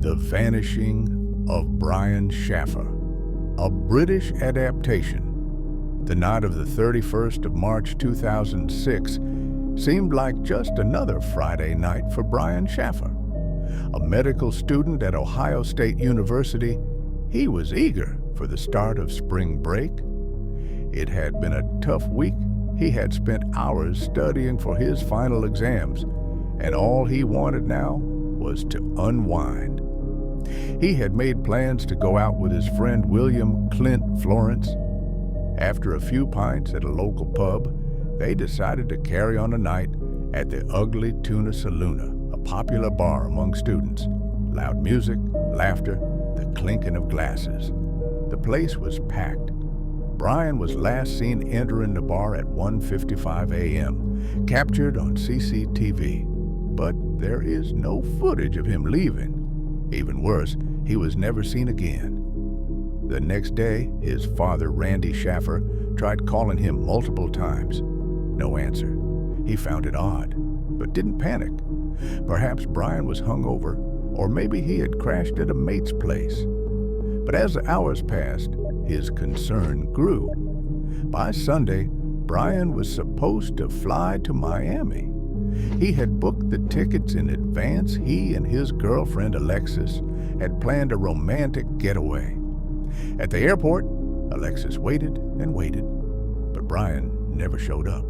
The Vanishing of Brian Shaffer, a British adaptation. The night of the 31st of March 2006 seemed like just another Friday night for Brian Shaffer. A medical student at Ohio State University, he was eager for the start of spring break. It had been a tough week. He had spent hours studying for his final exams, and all he wanted now was to unwind. He had made plans to go out with his friend William Clint Florence. After a few pints at a local pub, they decided to carry on a night at the Ugly Tuna Saloona, a popular bar among students. Loud music, laughter, the clinking of glasses. The place was packed. Brian was last seen entering the bar at 1:55 a.m., captured on CCTV. But there is no footage of him leaving. Even worse, he was never seen again. The next day, his father, Randy Shaffer, tried calling him multiple times. No answer. He found it odd, but didn't panic. Perhaps Brian was hungover, or maybe he had crashed at a mate's place. But as the hours passed, his concern grew. By Sunday, Brian was supposed to fly to Miami. He had booked the tickets in advance. He and his girlfriend, Alexis, had planned a romantic getaway. At the airport, Alexis waited and waited, but Brian never showed up.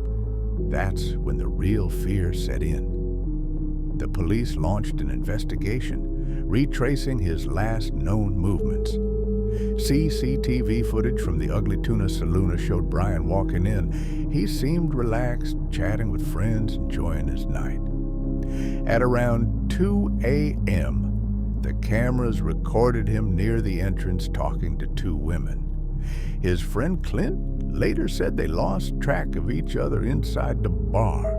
That's when the real fear set in. The police launched an investigation, retracing his last known movements. CCTV footage from the Ugly Tuna Saloona showed Brian walking in. He seemed relaxed, chatting with friends, enjoying his night. At around 2 a.m., the cameras recorded him near the entrance talking to two women. His friend Clint later said they lost track of each other inside the bar,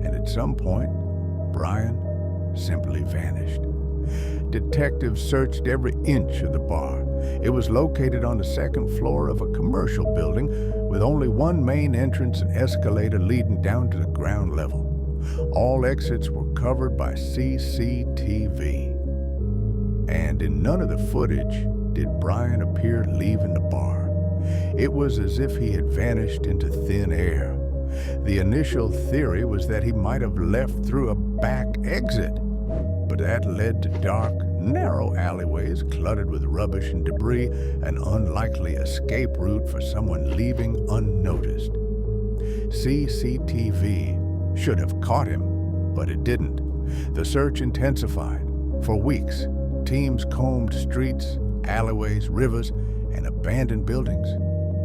and at some point, Brian simply vanished. Detectives searched every inch of the bar. It was located on the second floor of a commercial building with only one main entrance and escalator leading down to the ground level. All exits were covered by CCTV. And in none of the footage did Brian appear leaving the bar. It was as if he had vanished into thin air. The initial theory was that he might have left through a back exit, but that led to dark, narrow alleyways cluttered with rubbish and debris, an unlikely escape route for someone leaving unnoticed. CCTV should have caught him, but it didn't. The search intensified. For weeks, teams combed streets, alleyways, rivers, and abandoned buildings.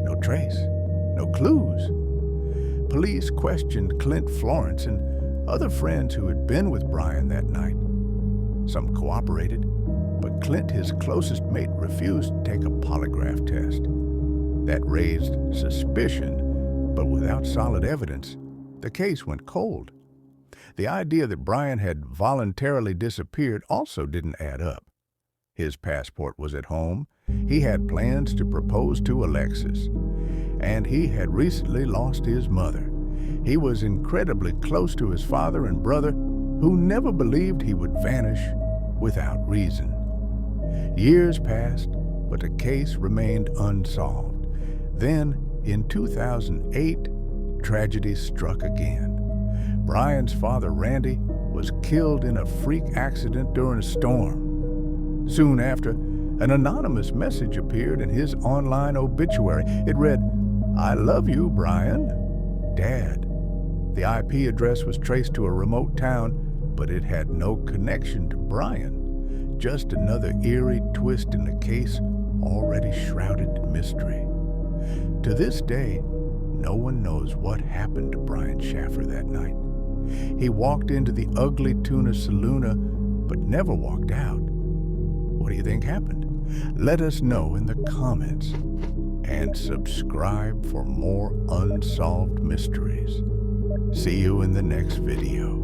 No trace, no clues. Police questioned Clint Florence and other friends who had been with Brian that night. Some cooperated, but Clint, his closest mate, refused to take a polygraph test. That raised suspicion, but without solid evidence, the case went cold. The idea that Brian had voluntarily disappeared also didn't add up. His passport was at home. He had plans to propose to Alexis, and he had recently lost his mother. He was incredibly close to his father and brother, who never believed he would vanish without reason. Years passed, but the case remained unsolved. Then, in 2008, tragedy struck again. Brian's father, Randy, was killed in a freak accident during a storm. Soon after, an anonymous message appeared in his online obituary. It read, "I love you, Brian. Dad." The IP address was traced to a remote town, but it had no connection to Brian. Just another eerie twist in the case already shrouded in mystery. To this day, no one knows what happened to Brian Shaffer that night. He walked into the Ugly Tuna Saloona, but never walked out. What do you think happened? Let us know in the comments. And subscribe for more unsolved mysteries. See you in the next video.